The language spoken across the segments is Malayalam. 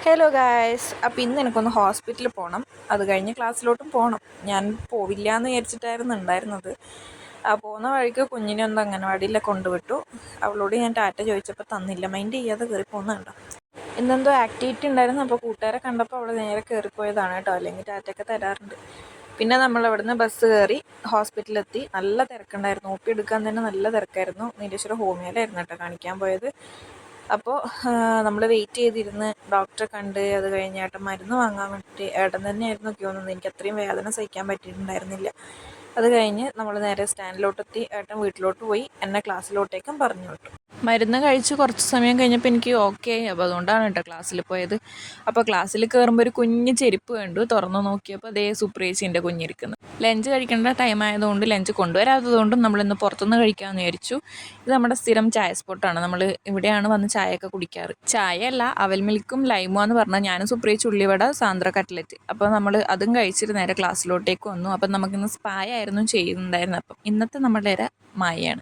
ഹലോ ഗായ്സ്, അപ്പോൾ ഇന്ന് എനിക്കൊന്ന് ഹോസ്പിറ്റലിൽ പോകണം. അത് കഴിഞ്ഞ് ക്ലാസ്സിലോട്ടും പോകണം. ഞാൻ പോവില്ല എന്ന് വിചാരിച്ചിട്ടായിരുന്നു ഉണ്ടായിരുന്നത്. ആ പോകുന്ന വഴിക്ക് കുഞ്ഞിനെ ഒന്ന് അംഗനവാടിയിലൊക്കെ കൊണ്ടുവിട്ടു. അവളോട് ഞാൻ ടാറ്റ ചോദിച്ചപ്പോൾ തന്നില്ല, മൈൻഡ് ചെയ്യാതെ കയറി പോകുന്നുണ്ടോ. ഇന്നെന്തോ ആക്ടിവിറ്റി ഉണ്ടായിരുന്നു. അപ്പോൾ കൂട്ടുകാരെ കണ്ടപ്പോൾ അവൾ നേരെ കയറിപ്പോയതാണ് കേട്ടോ, അല്ലെങ്കിൽ ടാറ്റയൊക്കെ തരാറുണ്ട്. പിന്നെ നമ്മൾ അവിടുന്ന് ബസ് കയറി ഹോസ്പിറ്റലിലെത്തി. നല്ല തിരക്കുണ്ടായിരുന്നു. ഒ പി എടുക്കാൻ തന്നെ നല്ല തിരക്കായിരുന്നു. നീലേശ്വരം ഹോമിയോയിലായിരുന്നു കേട്ടോ കാണിക്കാൻ പോയത്. അപ്പോൾ നമ്മൾ വെയിറ്റ് ചെയ്തിരുന്ന് ഡോക്ടറെ കണ്ട് അത് കഴിഞ്ഞ് ഏട്ടൻ മരുന്ന് വാങ്ങാൻ വേണ്ടിയിട്ട് ഏട്ടൻ തന്നെയായിരുന്നു ക്യൂ നിന്നത്. എനിക്ക് അത്രയും വേദന സഹിക്കാൻ പറ്റിയിട്ടുണ്ടായിരുന്നില്ല. അത് കഴിഞ്ഞ് നമ്മൾ നേരെ സ്റ്റാൻഡിലോട്ടെത്തി. ഏട്ടൻ വീട്ടിലോട്ട് പോയി. എന്നെ ക്ലാസ്സിലോട്ടേക്കും പറഞ്ഞു വിട്ടു. മരുന്ന് കഴിച്ച് കുറച്ച് സമയം കഴിഞ്ഞപ്പോൾ എനിക്ക് ഓക്കെ ആയി. അപ്പോൾ അതുകൊണ്ടാണ് കേട്ടോ ക്ലാസ്സിൽ പോയത്. അപ്പോൾ ക്ലാസ്സിൽ കയറുമ്പോൾ ഒരു കുഞ്ഞ് ചെരുപ്പ് കണ്ടു. തുറന്നു നോക്കിയപ്പോൾ അതേ സുപ്രേച്ചിൻ്റെ കുഞ്ഞിരിക്കുന്നു. ലഞ്ച് കഴിക്കേണ്ട ടൈം ആയതുകൊണ്ട് ലഞ്ച് കൊണ്ടുവരാത്തതുകൊണ്ടും നമ്മളിന്ന് പുറത്തുനിന്ന് കഴിക്കാമെന്ന് വിചാരിച്ചു. ഇത് നമ്മുടെ സ്ഥിരം ചായ സ്പോട്ടാണ്. നമ്മൾ ഇവിടെയാണ് വന്ന് ചായയൊക്കെ കുടിക്കാറ്. ചായയല്ല, അവൽ മിൽക്കും ലൈമോ എന്ന് പറഞ്ഞാൽ ഞാനും സുപ്രേച്ച് ഉള്ളിവട, സാന്ദ്ര കട്ട്ലറ്റ്. അപ്പോൾ നമ്മൾ അതും കഴിച്ചിട്ട് നേരെ ക്ലാസ്സിലോട്ടേക്ക് വന്നു. അപ്പം നമുക്കിന്ന് സ്പായ ആയിരുന്നു ചെയ്യുന്നുണ്ടായിരുന്നത്. അപ്പം ഇന്നത്തെ നമ്മുടെ മായയാണ്.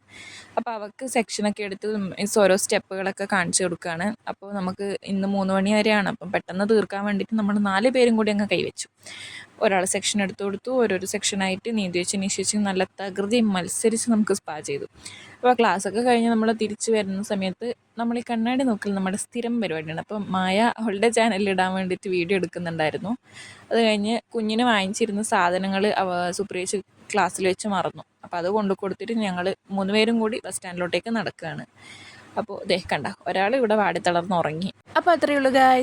അപ്പോൾ അവൾക്ക് സെക്ഷനൊക്കെ എടുത്ത് ഓരോ സ്റ്റെപ്പുകളൊക്കെ കാണിച്ചു കൊടുക്കുകയാണ്. അപ്പോൾ നമുക്ക് ഇന്ന് 3 മണി വരെയാണ്. അപ്പം പെട്ടെന്ന് തീർക്കാൻ വേണ്ടിയിട്ട് നമ്മൾ 4 പേരും കൂടി അങ്ങ് കൈവച്ചു. ഒരാൾ സെക്ഷൻ എടുത്തു കൊടുത്തു. ഓരോരോ സെക്ഷനായിട്ട് നീന്തി വെച്ച് നിശ്ചയിച്ച് നല്ല തകൃതി മത്സരിച്ച് നമുക്ക് സ്പാ ചെയ്തു. അപ്പോൾ ക്ലാസ്സൊക്കെ കഴിഞ്ഞ് നമ്മൾ തിരിച്ച് വരുന്ന സമയത്ത് നമ്മൾ ഈ കണ്ണാടി നോക്കൽ നമ്മുടെ സ്ഥിരം പരിപാടിയാണ്. അപ്പം മായ അവളുടെ ചാനലിൽ ഇടാൻ വേണ്ടിയിട്ട് വീഡിയോ എടുക്കുന്നുണ്ടായിരുന്നു. അത് കഴിഞ്ഞ് കുഞ്ഞിന് വാങ്ങിച്ചിരുന്ന സാധനങ്ങൾ സുപ്രേച്ച് ക്ലാസ്സിൽ വെച്ച് മറന്നു. അപ്പോൾ അത് കൊണ്ടു കൊടുത്തിട്ട് ഞങ്ങൾ 3 പേരും കൂടി ബസ് സ്റ്റാൻഡിലോട്ടേക്ക് നടക്കുകയാണ്. അപ്പോൾ കണ്ട ഒരാൾ ഇവിടെ വാടി തളർന്ന് ഉറങ്ങി. അപ്പോൾ അത്രയേ ഉള്ളൂ ഗായ്സ്.